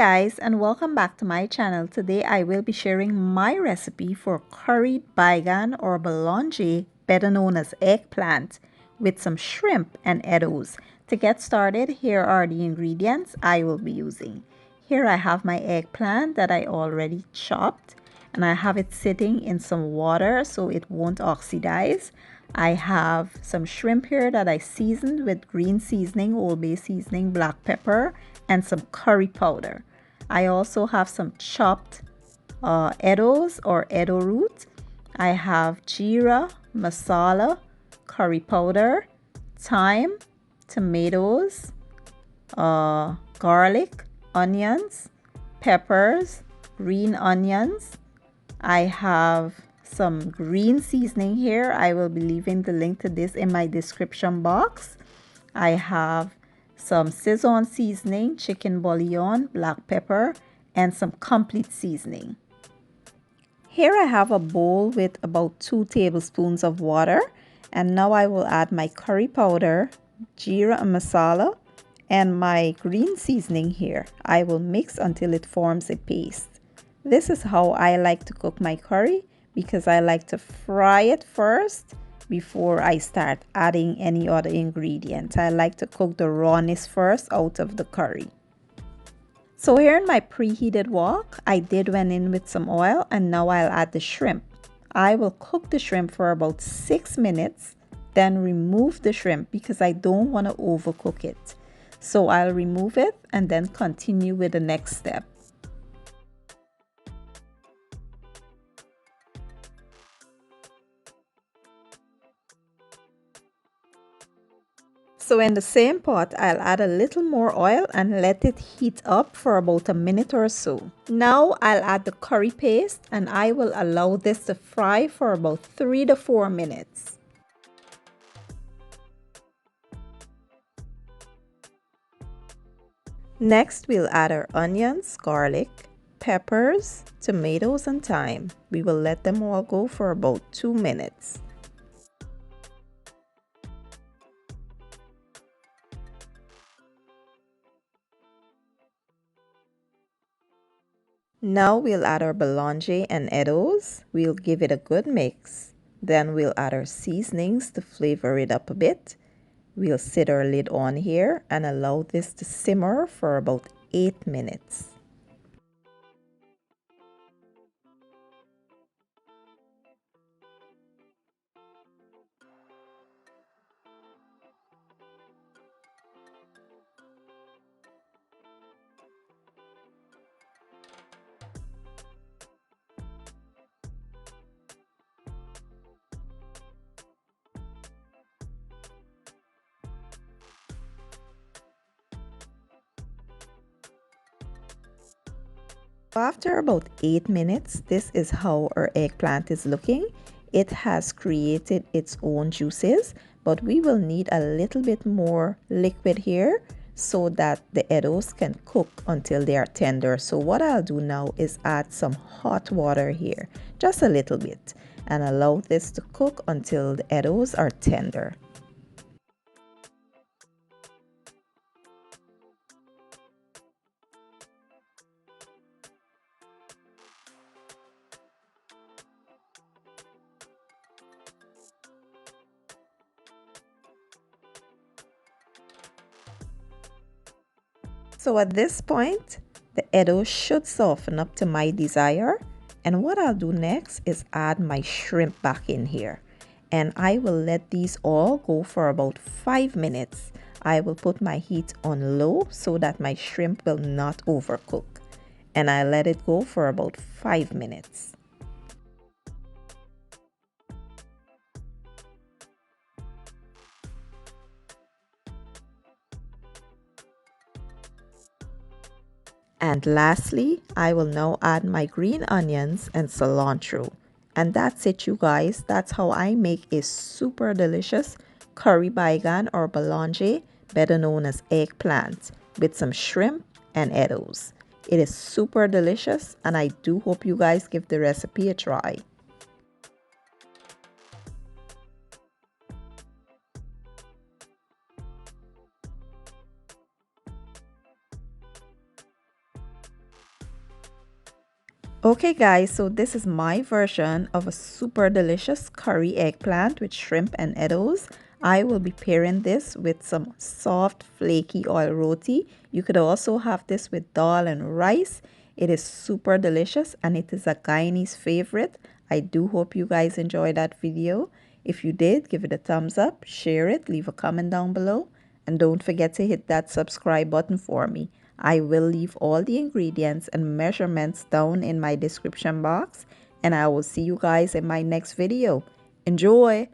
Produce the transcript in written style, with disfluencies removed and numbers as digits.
guys, and welcome back to my channel. Today I will be sharing my recipe for curried baigan or balanjay, better known as eggplant, with some shrimp and eddos. To get started, here are the ingredients I will be using. Here I have my eggplant that I already chopped, and I have it sitting in some water so it won't oxidize. I have some shrimp here that I seasoned with green seasoning, Old Bay seasoning, black pepper, and some curry powder. I also have some chopped eddos or eddo root. I have geera, massala, curry powder, thyme, tomatoes, garlic, onions, peppers, green onions. I have some green seasoning here. I will be leaving the link to this in my description box. I have some sazon seasoning, chicken bouillon, black pepper, and some complete seasoning. Here I have a bowl with about 2 tablespoons of water, and now I will add my curry powder, jeera and masala, and my green seasoning here. I will mix until it forms a paste. This is how I like to cook my curry because I like to fry it first before I start adding any other ingredient. I like to cook the rawness first out of the curry. So here in my preheated wok, I did went in with some oil, and now I'll add the shrimp. I will cook the shrimp for about 6 minutes, then remove the shrimp because I don't want to overcook it. So I'll remove it and then continue with the next step. So in the same pot, I'll add a little more oil and let it heat up for about a minute or so. Now I'll add the curry paste and I will allow this to fry for about 3 to 4 minutes. Next, we'll add our onions, garlic, peppers, tomatoes, and thyme. We will let them all go for about 2 minutes. Now we'll add our balanjay and eddos. We'll give it a good mix. Then we'll add our seasonings to flavor it up a bit. We'll sit our lid on here and allow this to simmer for about 8 minutes. After about 8 minutes, this is how our eggplant is looking. It has created its own juices, but we will need a little bit more liquid here so that the eddos can cook until they are tender. So what I'll do now is add some hot water here, just a little bit, and allow this to cook until the eddos are tender. So at this point, the eddos should soften up to my desire. And what I'll do next is add my shrimp back in here. And I will let these all go for about 5 minutes. I will put my heat on low so that my shrimp will not overcook. And I let it go for about 5 minutes. And lastly, I will now add my green onions and cilantro. And that's it, you guys. That's how I make a super delicious curry baigan or balanjay, better known as eggplant, with some shrimp and eddos. It is super delicious, and I do hope you guys give the recipe a try. Okay guys, so this is my version of a super delicious curry eggplant with shrimp and eddos. I will be pairing this with some soft flaky oil roti. You could also have this with dal and rice. It is super delicious and it is a Guyanese favorite. I do hope you guys enjoyed that video. If you did, give it a thumbs up, share it, leave a comment down below, and don't forget to hit that subscribe button for me. I will leave all the ingredients and measurements down in my description box, and I will see you guys in my next video. Enjoy!